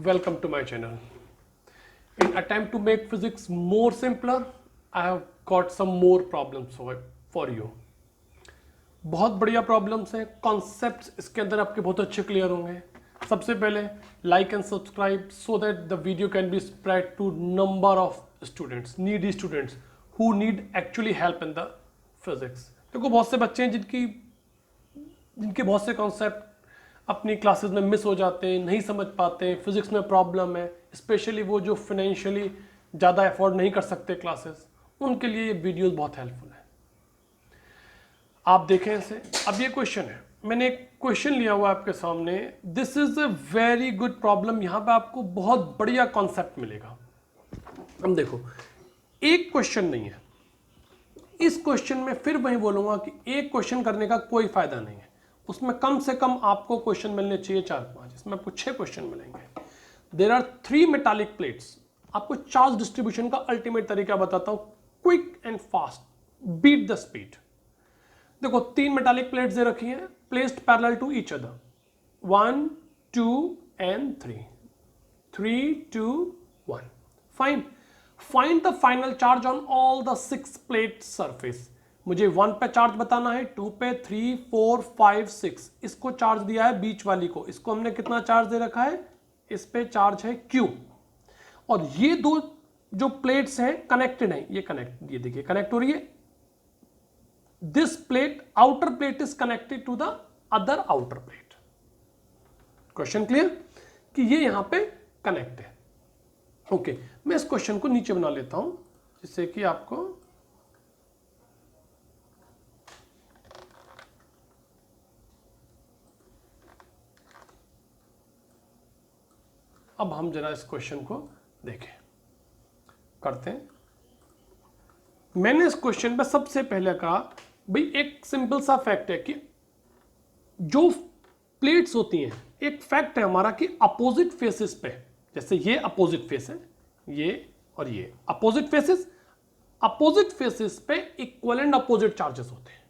Welcome to my channel. In attempt to make physics more simpler, I have got some more problems for you. बहुत बढ़िया problems हैं, concepts इसके अंदर आपके बहुत अच्छे क्लियर होंगे. सबसे पहले like and subscribe so that the video can be spread to number of students, needy students who need actually help in the physics. देखो बहुत से बच्चे हैं जिनके बहुत से कॉन्सेप्ट अपनी क्लासेस में मिस हो जाते हैं, नहीं समझ पाते हैं, फिजिक्स में प्रॉब्लम है. स्पेशली वो जो फाइनेंशियली ज़्यादा अफोर्ड नहीं कर सकते क्लासेस, उनके लिए ये वीडियोस बहुत हेल्पफुल है. आप देखें इसे. अब ये क्वेश्चन है, मैंने एक क्वेश्चन लिया हुआ आपके सामने. This is a very good problem. यहाँ पे आपको बहुत बढ़िया कॉन्सेप्ट मिलेगा. हम देखो, एक क्वेश्चन नहीं है. इस क्वेश्चन में फिर वही बोलूंगा कि एक क्वेश्चन करने का कोई फायदा नहीं है. उसमें कम से कम आपको क्वेश्चन मिलने चाहिए 4-5. इसमें आपको 6 क्वेश्चन मिलेंगे. There are 3 metallic plates. आपको चार्ज डिस्ट्रीब्यूशन का अल्टीमेट तरीका बताता हूं, quick and fast, beat the speed. देखो 3 मेटालिक प्लेट्स दे रखी हैं, placed parallel to each other. 1, 2 and 3. 3, 2, 1. Fine. Find the final charge on all the 6 plate surface. मुझे 1 पे चार्ज बताना है, 2 पे, 3, 4, 5, 6. इसको चार्ज दिया है बीच वाली को. इसको हमने कितना चार्ज दे रखा है? इस पे चार्ज है Q. और ये दो जो प्लेट्स हैं कनेक्टेड हैं. ये देखिए कनेक्ट हो रही है. This plate, outer plate is connected to the other outer plate. Question clear कि ये यहां पे कनेक्ट है. ओके, मैं इस क्वेश्चन को नीचे बना लेता हूं जिससे कि आपको अब हम जरा इस क्वेश्चन को देखें, करते हैं. मैंने इस क्वेश्चन पे सबसे पहले कहा भाई एक सिंपल सा फैक्ट है कि जो प्लेट्स होती हैं, एक फैक्ट है हमारा कि अपोजिट फेसेस पे, जैसे ये अपोजिट फेस है, ये और ये अपोजिट फेसेस पे इक्वल एंड अपोजिट चार्जेस होते हैं.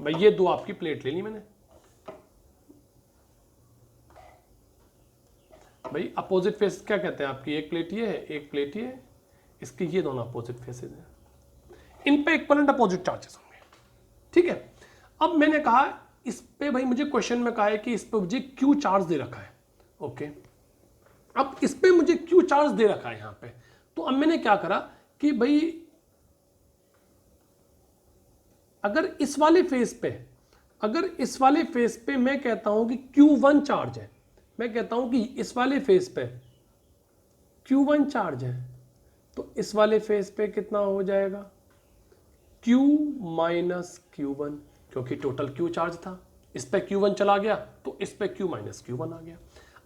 भाई ये दो आपकी प्लेट ले ली मैंने. भाई अपोजिट फेस क्या कहते हैं आपकी? एक प्लेट ये है, एक प्लेट ये है. इसके ये दोनों अपोजिट फेसेस हैं. इन पे इक्वल एंड अपोजिट चार्जेस होंगे. ठीक है. अब मैंने कहा इस पे, भाई मुझे क्वेश्चन में कहा है कि इस पे मुझे क्यू चार्ज दे रखा है. ओके, अब इस पे मुझे क्यू चार्ज दे रखा है यहां पे. तो अब मैंने क्या करा कि भाई अगर इस वाले फेस पे मैं कहता हूं कि Q1 चार्ज है, मैं कहता हूं कि इस वाले फेस पे Q1 चार्ज है, तो इस वाले फेस पे कितना हो जाएगा? Q माइनस Q1, क्योंकि टोटल Q चार्ज था. इस पे Q1 चला गया तो इस पे Q माइनस Q1 आ गया.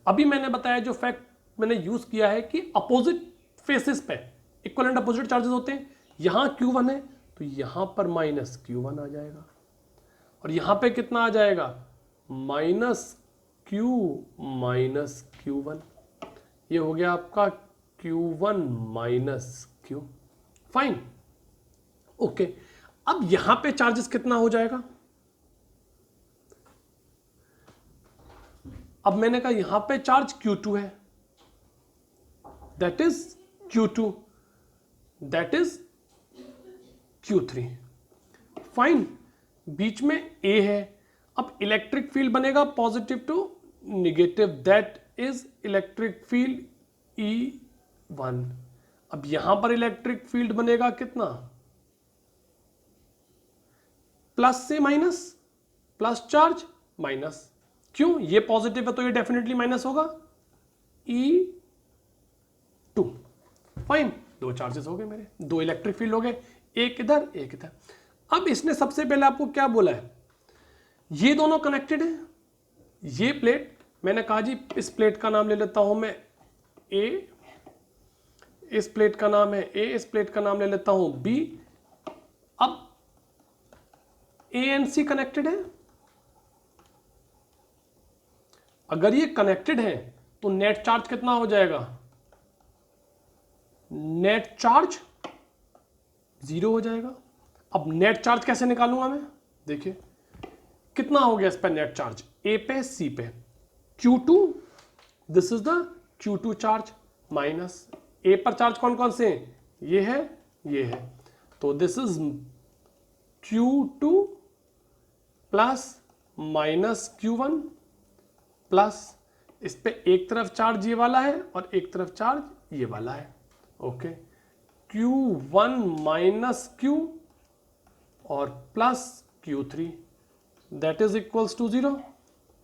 अभी मैंने बताया जो फैक्ट मैंने यूज किया है कि अपोजिट फेसेस पे इक्वल एंड अपोजिट चार्जेस होते हैं. यहां Q1 है तो यहां पर माइनस Q1 आ जाएगा, और यहां पे कितना आ जाएगा? Minus Q minus Q1. ये हो गया आपका Q1 minus Q. Fine. Okay, अब यहां पे चार्जेस कितना हो जाएगा? अब मैंने कहा यहां पे चार्ज Q2 है, that is Q2, that is Q3. Fine. बीच में A है. अब इलेक्ट्रिक फील्ड बनेगा positive to negative, that is electric field E1. अब यहां पर इलेक्ट्रिक फील्ड बनेगा कितना? प्लस से माइनस, प्लस चार्ज माइनस. क्यों? ये पॉजिटिव है तो ये डेफिनेटली माइनस होगा. E2. फाइन. 2 चार्जेस हो गए मेरे, 2 इलेक्ट्रिक फील्ड हो गए, एक इधर एक इधर. अब इसने सबसे पहले आपको क्या बोला है? ये दोनों कनेक्टेड है. ये प्लेट, मैंने कहा जी इस प्लेट का नाम ले लेता हूं मैं A, इस प्लेट का नाम है A, इस प्लेट का नाम ले लेता हूं B. अब A एंड C कनेक्टेड है. अगर ये कनेक्टेड है तो नेट चार्ज कितना हो जाएगा? नेट चार्ज 0 हो जाएगा. अब नेट चार्ज कैसे निकालूंगा मैं? देखिए कितना हो गया इस पर नेट चार्ज. A पे C पे Q2, this is the Q2 charge minus A पर चार्ज कौन कौन से हैं, ये है, तो this is Q2 plus minus Q1 plus इस पे एक तरफ चार्ज ये वाला है और एक तरफ चार्ज ये वाला है, ओके, Q1 माइनस Q और plus Q3 that is equals to 0।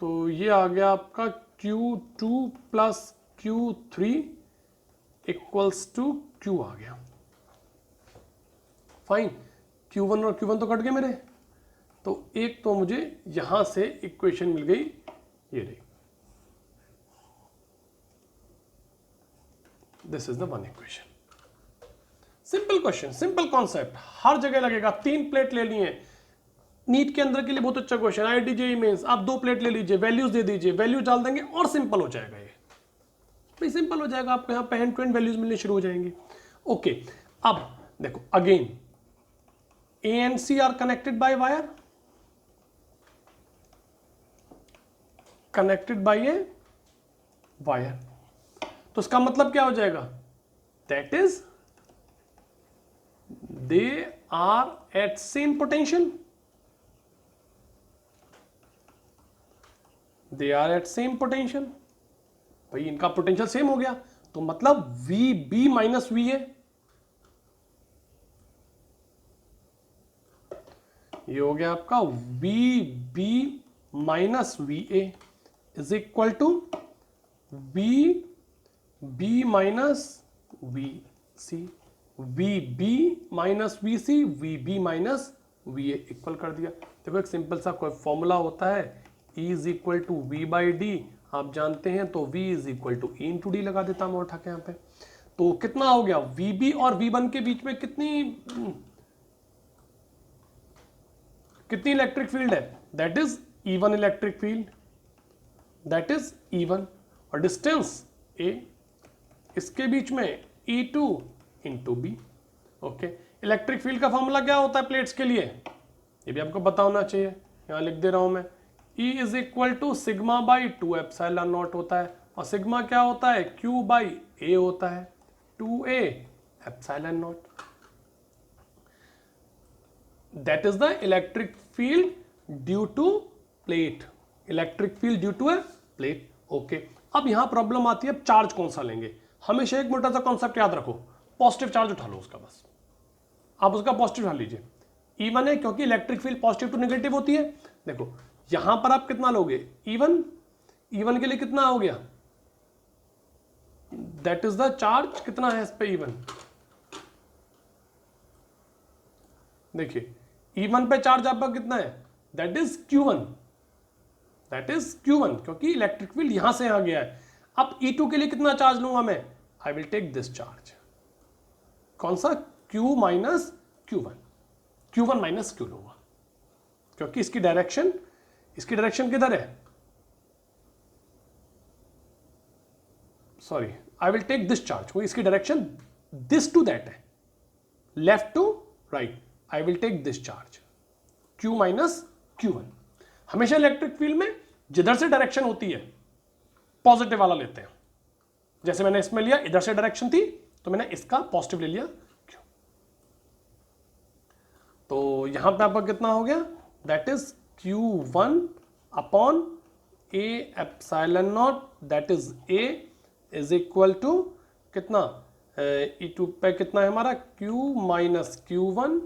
तो ये आ गया आपका Q2 plus Q3 equals to Q आ गया। फाइन, Q1 और Q1 तो कट गए मेरे, तो एक तो मुझे यहां से इक्वेशन मिल गई, ये रही, this is the one equation. Simple question, simple concept, हर जगह लगेगा। 3 प्लेट ले लिए, नीट के अंदर के लिए बहुत अच्छा क्वेश्चन, IIT JEE मेंस, आप 2 प्लेट ले लीजिए, वैल्यूज दे दीजिए, वैल्यू डाल देंगे और सिंपल हो जाएगा। ये भाई सिंपल हो जाएगा, आपको यहाँ पे हैंड टू हैंड वैल्यूज मिलने शुरू हो जाएंगी। ओके, अब देखो again A and C are connected by wire, connected by a wire, तो इसका मतलब क्या हो जाएगा, that is they are at same potential, they are at same potential. भाई इनका पोटेंशियल सेम हो गया, तो मतलब VB माइनस VA, ये हो गया आपका VB minus VA is equal to VB minus VC, VB minus VC, VB minus VA equal कर दिया। देखो एक सिंपल सा कोई फॉर्मूला होता है, E is equal to V by D, आप जानते हैं, तो V is equal to E into D लगा देता मैं उठा के यहाँ पे। तो कितना हो गया, VB और V1 के बीच में कितनी इलेक्ट्रिक फील्ड है, that is E1 electric field, that is E1, और डिस्टेंस A, इसके बीच में E2 into B. Okay, electric field का फॉर्मूला क्या होता है प्लेट्स के लिए, ये भी आपको पता होना चाहिए, यहां लिख दे रहा हूं मैं, E is equal to sigma by 2 epsilon naught होता है, और सिग्मा क्या होता है, Q बाई A होता है, 2A epsilon naught, that is the electric field due to plate, electric field due to a plate. Okay, अब यहां प्रॉब्लम आती है, अब चार्ज कौन सा लेंगे। हमेशा एक मोटा सा कॉन्सेप्ट याद रखो, पॉजिटिव चार्ज उठा लो उसका, बस आप उसका पॉजिटिव उठा लीजिए। E1 है क्योंकि electric field positive to negative होती है। देखो यहां पर आप कितना लोगे, E1 के लिए कितना हो गया, दैट इज द चार्ज, कितना है इस पे E1, देखिए E1 पे चार्ज आपका कितना है, that is Q1, that is Q1, क्योंकि इलेक्ट्रिक फील्ड यहां से यहां गया है। अब E2 के लिए कितना चार्ज लूंगा मैं, I will take this charge, कौन सा, Q minus Q1, Q1 minus Q लूंगा, क्योंकि इसकी डायरेक्शन किधर है, sorry, I will take this charge, क्योंकि इसकी डायरेक्शन दिस टू दैट है, left to right, I will take this charge, Q minus Q1। हमेशा इलेक्ट्रिक फील्ड में जिधर से डायरेक्शन होती है पॉजिटिव वाला लेते हैं, जैसे मैंने इसमें लिया, इधर से डायरेक्शन थी तो मैंने इसका पॉजिटिव ले लिया Q। तो यहां पे आपका कितना हो गया, that is Q1 upon A epsilon naught, that is A is equal to कितना, E2 पे कितना है हमारा, Q minus Q1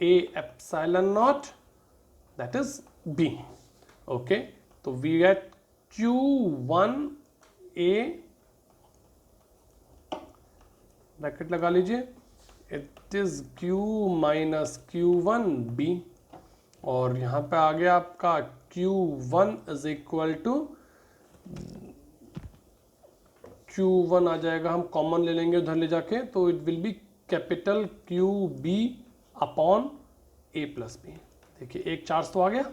A epsilon naught, that is B। Okay, तो we get Q1 A, bracket लगा लीजिए, it is Q minus Q1 B, और यहां पे आ गया आपका Q1 is equal to, Q1 आ जाएगा, हम कॉमन ले लेंगे उधर ले जाके, तो it will be capital QB upon A plus B. देखिए एक चार्ज तो आ गया,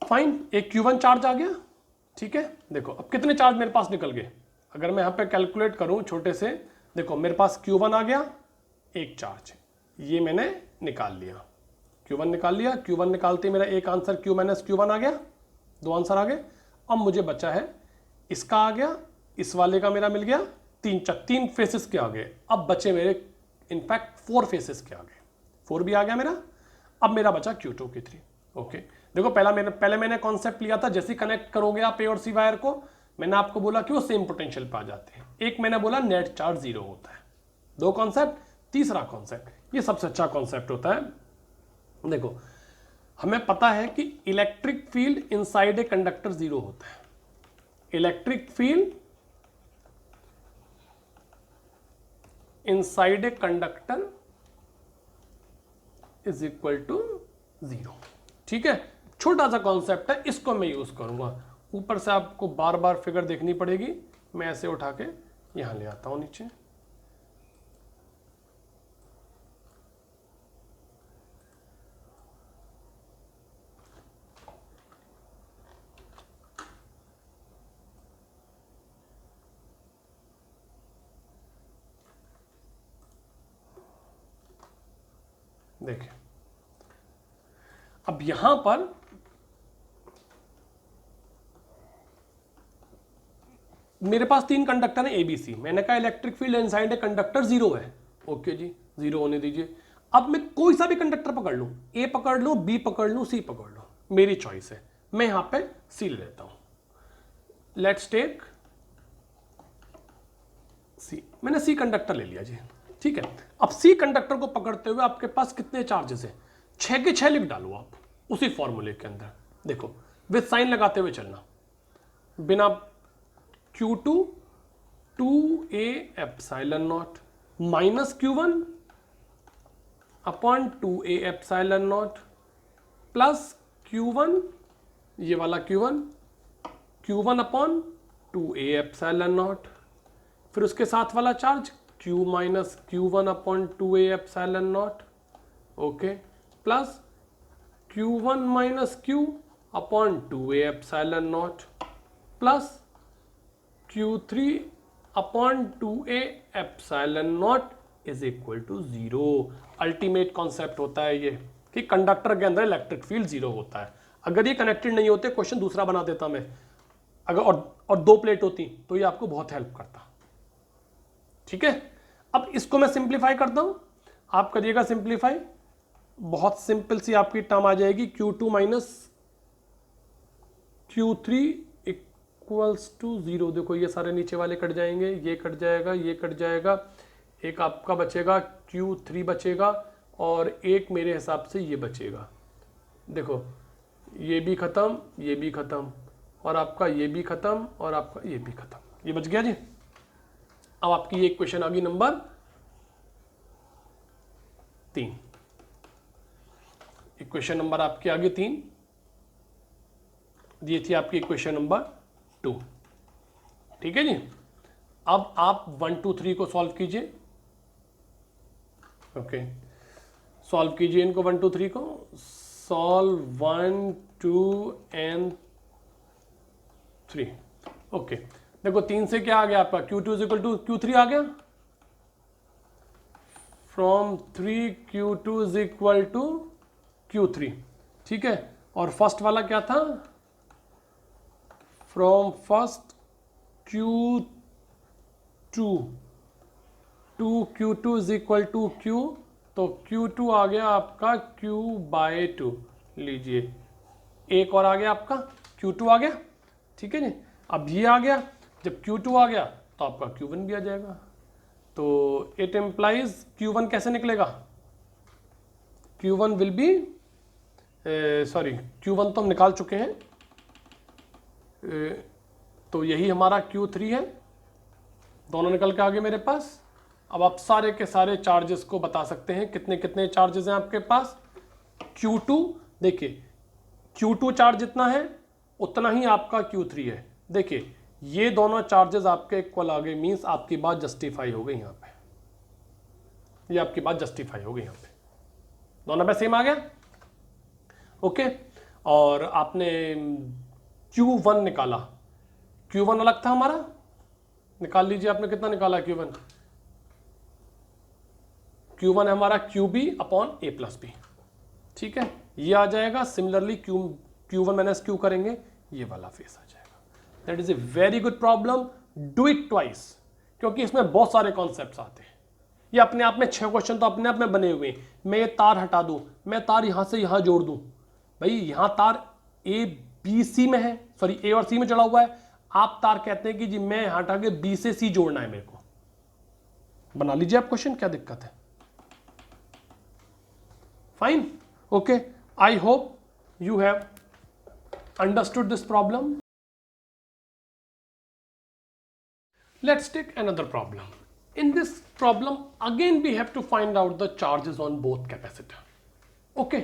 फाइन, एक Q1 चार्ज आ गया, ठीक है। देखो अब कितने चार्ज मेरे पास निकल गए, अगर मैं यहां पे कैलकुलेट करूं छोटे से, देखो मेरे पास Q1 आ गया, एक चार्ज, ये मैंने निकाल लिया, Q1 निकाल लिया। Q1 निकालते मेरा एक आंसर Q माइनस Q1 आ गया, दो आंसर आ गए। अब मुझे बचा है इसका आ गया, इस वाले का मेरा मिल गया, तीन फेसेस के आ गए। अब बचे मेरे इनफैक्ट 4 फेसेस के आ गए, 4 भी आ गया मेरा। अब मेरा बचा Q2 Q3। ओके, देखो पहले मैंने कॉन्सेप्ट लिया था, जैसे कनेक्ट करोगे आप ए और सी वायर को, मैंने आपको बोला कि वो सेम पोटेंशियल पे आ जाते हैं। एक मैंने बोला नेट चार्ज 0 होता है। दो कॉन्सेप्ट। तीसरा कॉन्सेप्ट, ये सबसे अच्छा कॉन्सेप्ट होता है। देखो, हमें पता है कि electric field inside a conductor 0 होता है। Electric field inside a conductor is equal to 0। ठीक है, छोटा सा कॉन्सेप्ट है, इसको मैं यूज करूंगा। ऊपर से आपको बार बार फिगर देखनी पड़ेगी, मैं ऐसे उठा के यहां ले आता हूं नीचे। देखिए, अब यहां पर मेरे पास 3 कंडक्टर है एबीसी। मैंने कहा electric field inside a conductor 0 है। ओके जी, 0 होने दीजिए। अब मैं कोई सा भी कंडक्टर पकड़ लूं, ए पकड़ लूं, बी पकड़ लूं, सी पकड़ लूं, मेरी चॉइस है। मैं यहां पे सी ले लेता हूं। लेट्स टेक सी। मैंने सी कंडक्टर ले लिया जी। ठीक है, अब सी कंडक्टर को पकड़ते हुए आपके पास कितने चार्जेस हैं? 6 के 6 लिख डालो आप उसी फॉर्मूले के अंदर। देखो, विद साइन लगाते हुए चलना, बिना Q2 2a epsilon not minus Q1 upon 2a epsilon naught plus Q1, ये वाला Q1 upon 2a epsilon not, फिर उसके साथ वाला charge Q minus Q1 upon 2a epsilon naught. Okay, plus Q1 minus Q upon 2a epsilon naught plus Q3 upon 2a epsilon naught is equal to 0। Ultimate concept होता है ये कि conductor के अंदर इलेक्ट्रिक फील्ड 0 होता है। अगर ये कनेक्टेड नहीं होते, क्वेश्चन दूसरा बना देता मैं, अगर और 2 प्लेट होती तो ये आपको बहुत हेल्प करता। ठीक है, अब इसको मैं सिंप्लीफाई करता हूं, आप करिएगा सिंप्लीफाई। बहुत सिंपल सी आपकी टर्म आ जाएगी, Q2 minus Q3 equals to 0। देखो, ये सारे नीचे वाले कट जाएंगे, ये कट जाएगा, ये कट जाएगा, एक आपका बचेगा Q3 बचेगा, और एक मेरे हिसाब से ये बचेगा। देखो, ये भी खत्म, ये भी खत्म, और आपका ये भी खत्म, और आपका ये भी खत्म। ये बच गया जी। अब आपकी ये इक्वेशन आ गई नंबर 3। इक्वेशन नंबर आपकी आ गई 3। ये थी आपकी इक्वेशन नंबर 2। ठीक है जी। अब आप 1 2 3 को सॉल्व कीजिए। ओके, सॉल्व कीजिए इनको 1 2 3 को। Solve 1 2 and 3। ओके, देखो 3 से क्या आ गया आपका, Q2 is equal to Q3 आ गया। From 3 Q2 is equal to Q3। ठीक है, और फर्स्ट वाला क्या था, from first Q2 to Q2 is equal to Q, तो Q2 आ गया आपका Q/2। लीजिए, एक और आ गया आपका Q2 आ गया। ठीक है जी, अब ये आ गया, जब Q2 आ गया तो आपका Q1 भी आ जाएगा। तो इट इम्प्लाइज Q1 कैसे निकलेगा, Q1 will be, sorry Q1 तो हम निकाल चुके हैं, तो यही हमारा Q3 है। दोनों निकल के आ गए मेरे पास। अब आप सारे के सारे चार्जेस को बता सकते हैं, कितने कितने चार्जेस हैं आपके पास। Q2, देखिए Q2 चार्ज जितना है उतना ही आपका Q3 है। देखिए, ये दोनों चार्जेस आपके इक्वल आ गए, मीन्स आपकी बात जस्टिफाई हो गई यहाँ पे, ये आपकी बात जस्टिफाई हो गई यहाँ पे, दोनों पे सेम आ गया। ओके, और आपने Q1 निकाला, Q1 अलग था हमारा, निकाल लीजिए आपने कितना निकाला Q1। Q1 है हमारा QB upon A plus B, ठीक है, ये आ जाएगा। सिमिलरली Q1 माइनस Q करेंगे, ये वाला फेस आ जाएगा। That is a very good problem, do it twice, क्योंकि इसमें बहुत सारे कॉन्सेप्ट्स आते हैं। ये अपने आप में 6 क्वेश्चन तो अपने आप में बने हुए हैं। मैं ये तार हटा दूं, मैं तार यहां से यहां जोड़ दूं, भाई यहां तार ए बी सी में है, सॉरी ए और सी में चढ़ा हुआ है, आप तार कहते हैं कि जी मैं यहां हटा के बी से सी जोड़ना है मेरे को, बना लीजिए आप क्वेश्चन, क्या दिक्कत है। Fine, okay, I hope you have understood this problem. Let's take another problem. In this problem, again we have to find out the charges on both capacitor. Okay,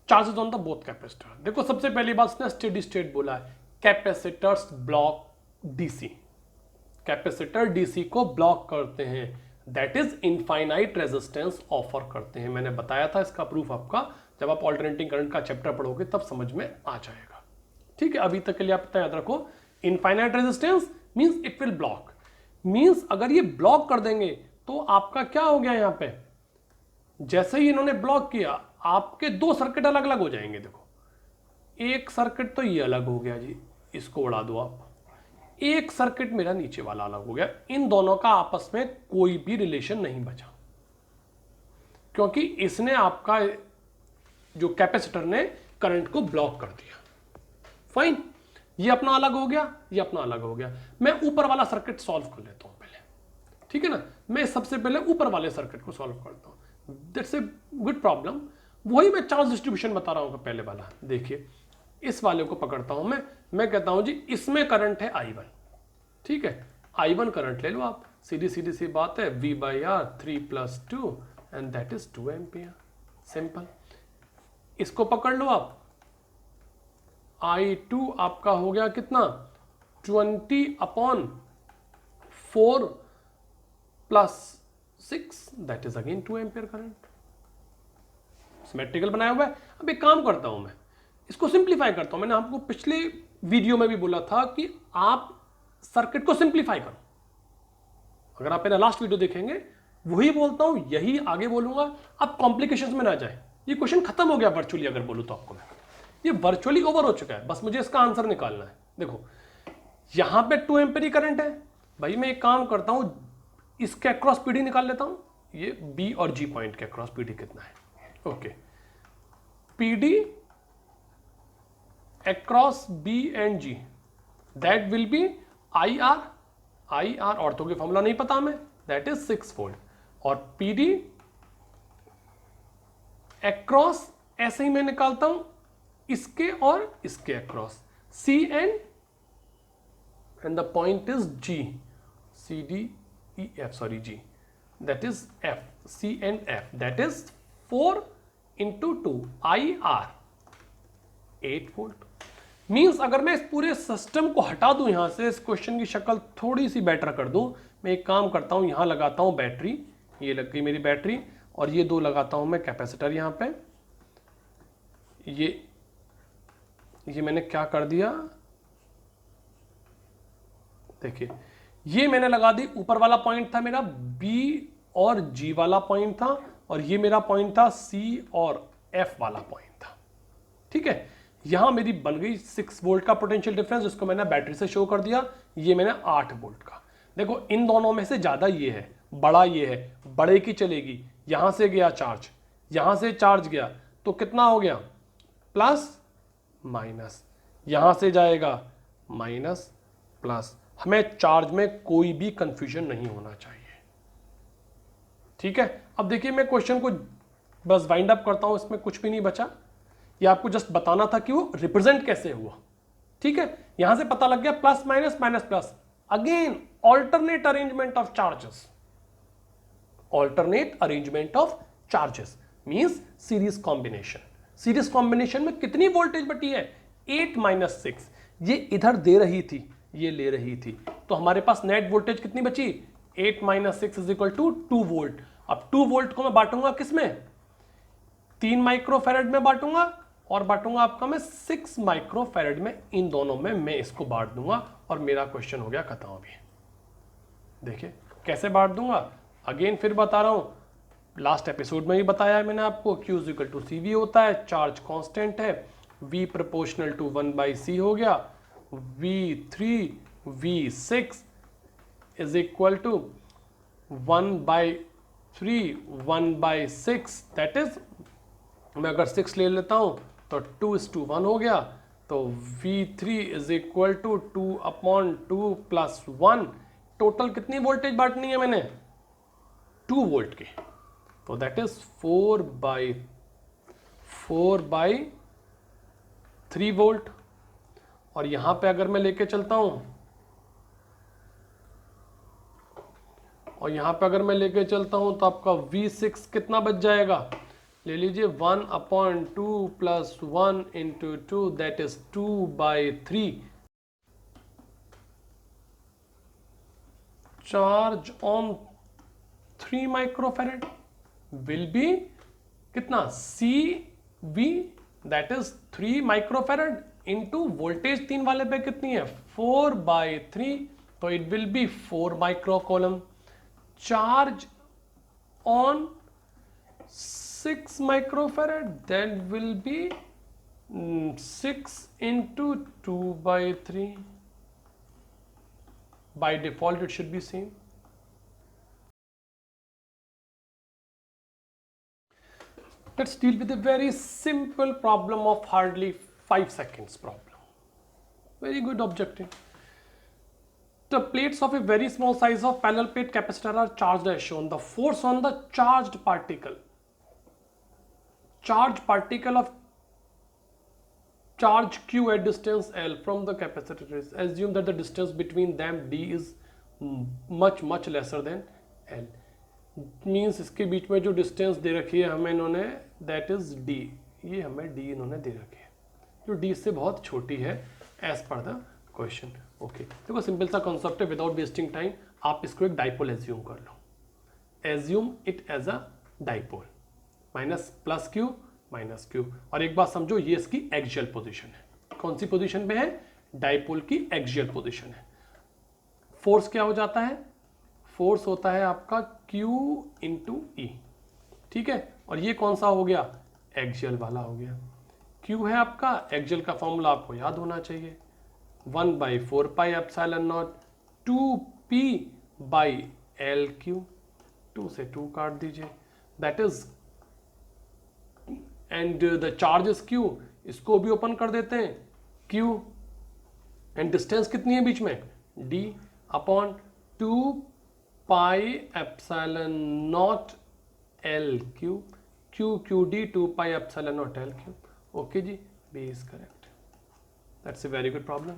charges on the both capacitor. देखो सबसे पहली बात इसने steady state बोला है, capacitors block DC, capacitor DC को block करते हैं, that is infinite resistance offer करते हैं। मैंने बताया था इसका प्रूफ आपका जब आप ऑल्टरनेटिंग करंट का चैप्टर पढ़ोगे तब समझ में आ जाएगा, ठीक है। अभी तक के लिए आप याद रखो, infinite resistance means it will block, means अगर ये ब्लॉक कर देंगे तो आपका क्या हो गया, यहां पे जैसे ही इन्होंने ब्लॉक किया आपके 2 सर्किट अलग अलग हो जाएंगे। देखो एक सर्किट तो ये अलग हो गया जी, इसको उड़ा दो आप, एक सर्किट मेरा नीचे वाला अलग हो गया, इन दोनों का आपस में कोई भी रिलेशन नहीं बचा, क्योंकि इसने आपका जो कैपेसिटर ने करंट को ब्लॉक कर दिया। फाइन, ये अपना अलग हो गया, ये अपना अलग हो गया। मैं ऊपर वाला सर्किट सॉल्व कर लेता हूं पहले, ठीक है ना। मैं सबसे पहले ऊपर वाले सर्किट को सॉल्व करता हूं, दैट्स ए गुड प्रॉब्लम। वही मैं चार्ज डिस्ट्रीब्यूशन बता रहा हूं पहले वाला। देखिए इस वाले को पकड़ता हूं मैं कहता हूं जी इसमें करंट है I1, ठीक है, I1 करंट ले लो आप, सीधी सीधी सी बात है, V/R 3+2 and that is 2 ampere, simple. इसको पकड़ लो आप, I2 आपका हो गया कितना, 20/4 + 6 that is again 2 ampere current. Symmetrical बनाया हुआ है। अब एक काम करता हूं, मैं इसको सिंप्लीफाई करता हूं। मैंने आपको पिछले वीडियो में भी बोला था कि आप सर्किट को सिंप्लीफाई करो, अगर आप मेरा लास्ट वीडियो देखेंगे वही बोलता हूं, यही आगे बोलूंगा। अब कॉम्प्लिकेशंस में ना जाए, ये क्वेश्चन खत्म हो गया वर्चुअली, अगर बोलूं तो आपको मैं, ये वर्चुअली ओवर हो चुका है, बस मुझे इसका आंसर निकालना है। देखो यहां पे 2 एम्पियर करंट है, भाई मैं एक काम करता हूं, इसके अक्रॉस पीडी निकाल लेता हूं, ये बी और जी पॉइंट के अक्रॉस पीडी कितना है, okay, PD across B and G that will be I R ऑर्थो के फॉर्मूला नहीं पता हमें, दैट इज 6 वोल्ट, और पीडी अक्रॉस ऐसे ही मैं निकालता हूं इसके और इसके across, C and the point is G, C D E F, sorry G, that is F, C and F, that is 4 × 2 IR 8 volt. Means अगर मैं इस पूरे सिस्टम को हटा दूं, यहां से इस क्वेश्चन की शक्ल थोड़ी सी बेटर कर दूं, मैं एक काम करता हूं, यहां लगाता हूं बैटरी, ये लग गई मेरी बैटरी, और ये 2 लगाता हूं मैं कैपेसिटर यहां पे। ये मैंने क्या कर दिया, देखिए ये मैंने लगा दी, ऊपर वाला पॉइंट था मेरा B और G वाला पॉइंट था, और ये मेरा पॉइंट था C और F वाला पॉइंट था, ठीक है। यहां मेरी बन गई 6 वोल्ट का पोटेंशियल डिफरेंस, जिसको मैंने बैटरी से शो कर दिया, ये मैंने 8 वोल्ट का। देखो इन दोनों में से ज्यादा ये है, बड़ा ये है, बड़े की चलेगी, यहां से गया चार्ज, यहां से चार्ज गया तो कितना हो गया, प्लस माइनस, यहां से जाएगा माइनस प्लस, हमें चार्ज में कोई भी कंफ्यूजन नहीं होना चाहिए, ठीक है। अब देखिए मैं क्वेश्चन को बस वाइंड अप करता हूं, इसमें कुछ भी नहीं बचा, ये आपको जस्ट बताना था कि वो रिप्रेजेंट कैसे हुआ, ठीक है। यहां से पता लग गया plus minus minus plus, again alternate arrangement of charges, alternate arrangement of charges means series combination. Series combination में कितनी वोल्टेज बटी है, 8 - 6, ये इधर दे रही थी, ये ले रही थी, तो हमारे पास नेट वोल्टेज कितनी बची, 8 - 6 = 2 वोल्ट। अब 2 वोल्ट को मैं बांटूंगा किसमें, 3 माइक्रोफैरड में बांटूंगा, और बांटूंगा आपका मैं 6 माइक्रोफैरड में, इन दोनों में मैं इसको बांट दूंगा, और मेरा क्वेश्चन हो गया खत्म। अभी देखिए कैसे बांट दूंगा, अगेन फिर बता रहा हूं, लास्ट एपिसोड में भी बताया है मैंने आपको, Q is equal to C V होता है, चार्ज कांस्टेंट है, V प्रोपोर्शनल टू 1/c हो गया, V3 V6 is equal to 1/3 1/6, दैट इज मैं अगर 6 ले लेता हूं तो 2:1 हो गया, तो V3 is equal to 2/2 plus 1। Total कितनी वोल्टेज बांटनी है मैंने? 2 वोल्ट की, तो दैट इज 4/3 वोल्ट। और यहां पे अगर मैं लेके चलता हूं, तो आपका V6 कितना बच जाएगा? ले लीजिए 1/2 plus 1 into 2, that is 2/3। Charge on 3 microfarad will be कितना? CV, that is 3 microfarad into voltage 3 वाले पे कितनी है? 4/3, तो it will B 4 microcoulomb. Charge on 6 microfarad, that will be 6 into 2/3. By default it should be same. Let's deal with a very simple problem of hardly 5 seconds problem. Very good objective. The plates of a very small size of parallel plate capacitor are charged as shown. The force on the charged particle of charge Q at distance L from the capacitor is, assume that the distance between them D is much lesser than L. Means इसके बीच में जो distance दे रखी है हमें इन्होंने, that is D, ये हमें D इन्होंने दे रखी है जो D से बहुत छोटी है as per the question. Okay, देखो सिंपल सा कॉन्सेप्ट है, विदाउट वेस्टिंग टाइम आप इसको एक डाइपोल एज्यूम कर लो, assume it as a dipole, minus plus Q minus Q. और एक बात समझो, ये इसकी एक्सियल पोजीशन है। कौन सी पोजीशन पे है? डाइपोल की एक्सियल पोजीशन है। फोर्स क्या हो जाता है? फोर्स होता है आपका Q इंटू ई, ठीक है। और ये कौन सा हो गया? एक्सियल वाला हो गया। Q है आपका, एक्सियल का फॉर्मूला आपको याद होना चाहिए, 1/4 पाई एप्सिलॉन नॉट 2p/LQ, 2 से 2 काट दीजिए, that is, and the charge is Q, इसको भी ओपन कर देते हैं, Q, एंड डिस्टेंस कितनी है बीच में? D upon 2πε0 LQ, QQD 2πε0 LQ। Okay जी, B is correct. That's a very good problem.